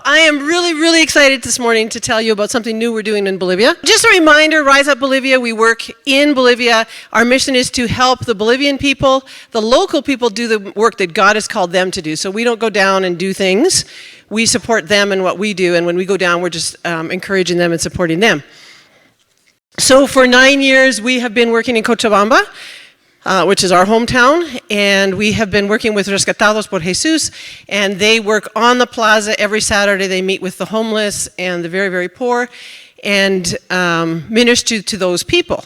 I am really, really excited this morning to tell you about something new we're doing in Bolivia. Just a reminder, Rise Up Bolivia, we work in Bolivia. Our mission is to help the Bolivian people, the local people, do the work that God has called them to do. So we don't go down and do things. We support them in what we do, and when we go down, we're just encouraging them and supporting them. So for 9 years, we have been working in Cochabamba, which is our hometown, and we have been working with Rescatados por Jesus, and they work on the plaza every Saturday. They meet with the homeless and the very, very poor and minister to those people.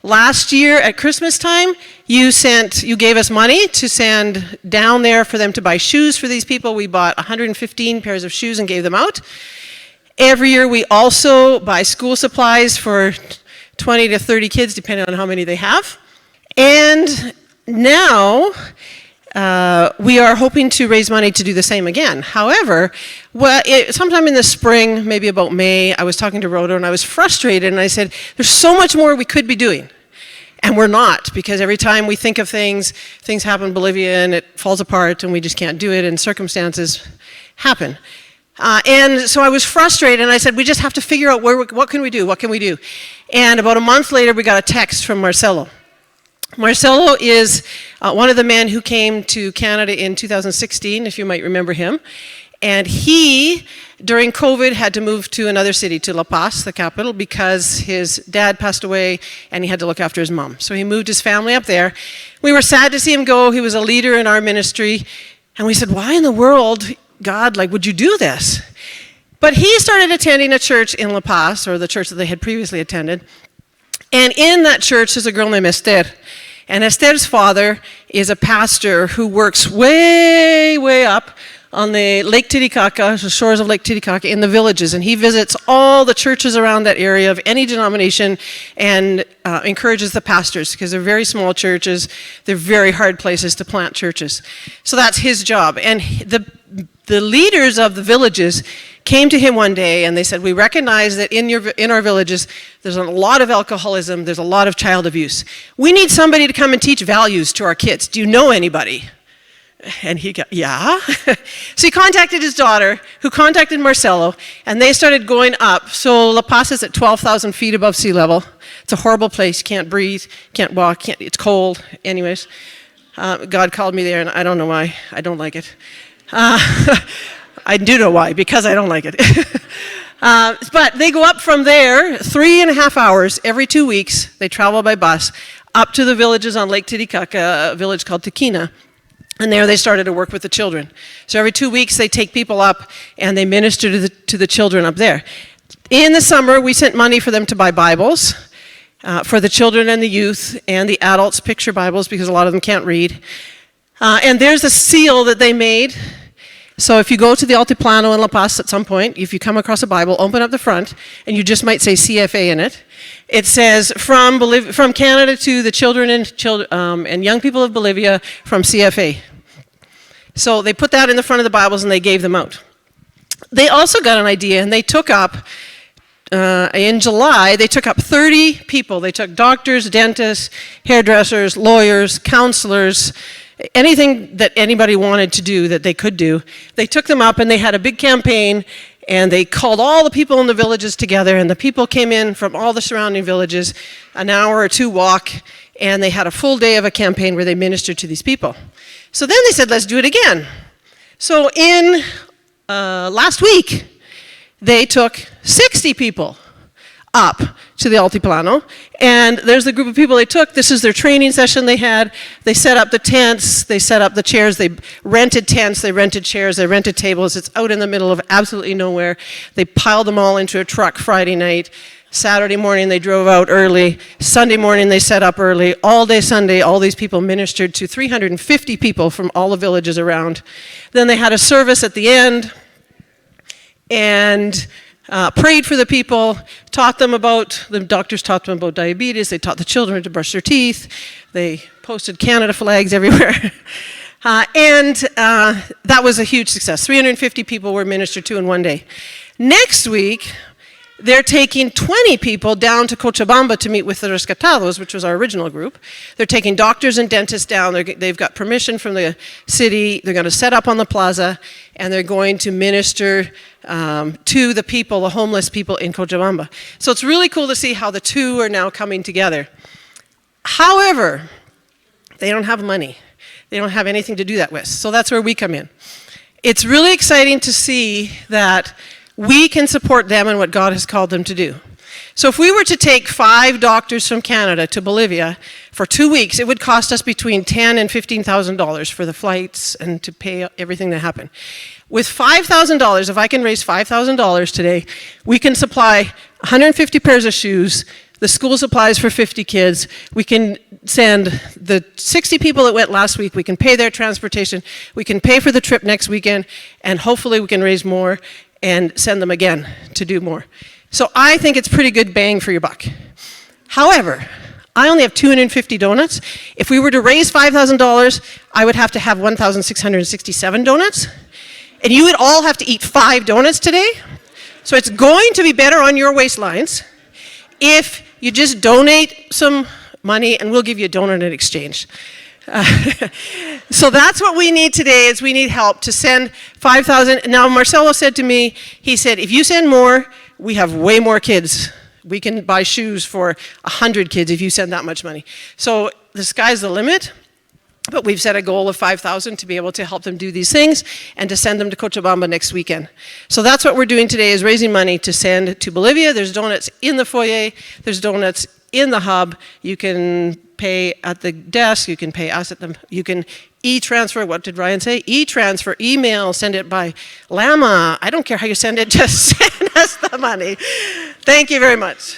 Last year at Christmas time, you gave us money to send down there for them to buy shoes for these people. We bought 115 pairs of shoes and gave them out. Every year we also buy school supplies for 20 to 30 kids, depending on how many they have. And now we are hoping to raise money to do the same again. However, sometime in the spring, maybe about May, I was talking to Rhoda and I was frustrated and I said, there's so much more we could be doing. And we're not, because every time we think of things happen in Bolivia and it falls apart and we just can't do it and circumstances happen. And so I was frustrated and I said, we just have to figure out what can we do? And about a month later, we got a text from Marcelo. Marcelo is one of the men who came to Canada in 2016, if you might remember him. And he, during COVID, had to move to another city, to La Paz, the capital, because his dad passed away and he had to look after his mom. So he moved his family up there. We were sad to see him go. He was a leader in our ministry. And we said, why in the world, God, would you do this? But he started attending a church in La Paz, or the church that they had previously attended. And in that church is a girl named Esther. And Esther's father is a pastor who works way, way up on the Lake Titicaca, the shores of Lake Titicaca, in the villages. And he visits all the churches around that area of any denomination and encourages the pastors, because they're very small churches. They're very hard places to plant churches. So that's his job. And the leaders of the villages came to him one day and they said, we recognize that in our villages there's a lot of alcoholism, there's a lot of child abuse. We need somebody to come and teach values to our kids. Do you know anybody? And he got, yeah. So he contacted his daughter, who contacted Marcelo, and they started going up. So La Paz is at 12,000 feet above sea level. It's a horrible place. You can't breathe, can't walk, it's cold. Anyways, God called me there and I don't know why. I don't like it. I do know why, because I don't like it. But they go up from there 3.5 hours every 2 weeks. They travel by bus up to the villages on Lake Titicaca, a village called Tequina. And there they started to work with the children. So every 2 weeks they take people up and they minister to the children up there. In the summer we sent money for them to buy Bibles for the children and the youth and the adults, picture Bibles, because a lot of them can't read. And there's a seal that they made. So if you go to the Altiplano in La Paz at some point, if you come across a Bible, open up the front, and you just might say CFA in it. It says, from Canada to the children and young people of Bolivia, from CFA. So they put that in the front of the Bibles and they gave them out. They also got an idea, and they took up, in July, they took up 30 people. They took doctors, dentists, hairdressers, lawyers, counselors, anything that anybody wanted to do that they could do. They took them up and they had a big campaign and they called all the people in the villages together, and the people came in from all the surrounding villages, an hour or two walk, and they had a full day of a campaign where they ministered to these people. So then they said, let's do it again. So in last week, they took 60 people up to the Altiplano, and there's the group of people they took. This is their training session they had. They set up the tents, they set up the chairs, they rented tents, they rented chairs, they rented tables. It's out in the middle of absolutely nowhere. They piled them all into a truck Friday night. Saturday morning they drove out early. Sunday morning they set up early. All day Sunday, all these people ministered to 350 people from all the villages around. Then they had a service at the end, and prayed for the people, the doctors taught them about diabetes, they taught the children to brush their teeth, they posted Canada flags everywhere. And that was a huge success. 350 people were ministered to in one day. Next week, they're taking 20 people down to Cochabamba to meet with the Rescatados, which was our original group. They're taking doctors and dentists down. They've got permission from the city. They're going to set up on the plaza, and they're going to minister to the people, the homeless people in Cochabamba. So it's really cool to see how the two are now coming together. However, they don't have money. They don't have anything to do that with. So that's where we come in. It's really exciting to see that we can support them in what God has called them to do. So if we were to take 5 doctors from Canada to Bolivia for 2 weeks, it would cost us between $10,000 and $15,000 for the flights and to pay everything that happened. With $5,000, if I can raise $5,000 today, we can supply 150 pairs of shoes, the school supplies for 50 kids. We can send the 60 people that went last week, we can pay their transportation, we can pay for the trip next weekend, and hopefully we can raise more and send them again to do more. So I think it's pretty good bang for your buck. However, I only have 250 donuts. If we were to raise $5,000, I would have to have 1,667 donuts. And you would all have to eat 5 donuts today. So it's going to be better on your waistlines if you just donate some money and we'll give you a donut in exchange. So that's what we need today, is we need help to send 5,000. Now Marcelo said to me, he said, if you send more, we have way more kids. We can buy shoes for 100 kids if you send that much money. So the sky's the limit, but we've set a goal of 5,000 to be able to help them do these things and to send them to Cochabamba next weekend. So that's what we're doing today, is raising money to send to Bolivia. There's donuts in the foyer, there's donuts in the hub. You can pay at the desk, you can pay us at the, you can e-transfer, what did Ryan say? E-transfer, email, send it by Llama. I don't care how you send it, just send us the money. Thank you very much.